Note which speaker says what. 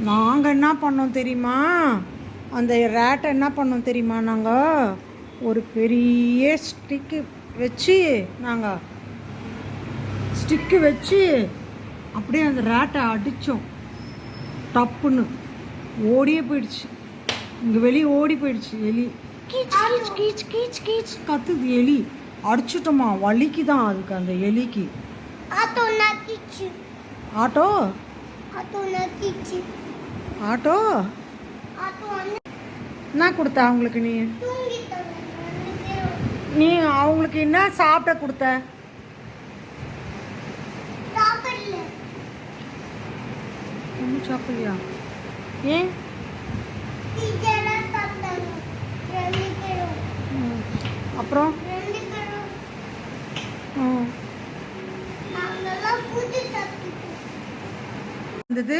Speaker 1: நாங்கள் என்ன பண்ணோம் தெரியுமா? அந்த ரேட்டை என்ன பண்ணோம் தெரியுமா? நாங்கள் ஒரு பெரிய ஸ்டிக்கு வச்சு அப்படியே அந்த ரேட்டை அடித்தோம். டப்புன்னு ஓடியே போயிடுச்சு. இங்கே வெளியே ஓடி போயிடுச்சு எலி. கீச் கீச் கீச் கீச் கீச் கத்துது எலி. அடிச்சுட்டோமா, வலிக்கு தான் அதுக்கு அந்த எலிக்கு. ஆட்டோ ஆட்டோ என்ன கொடுத்த அவங்களுக்கு? நீ அவங்களுக்கு என்ன சாப்பிட கொடுத்த? ஒன்றும் சாப்பிடலையா? ஏன்? அப்புறம் இருந்தது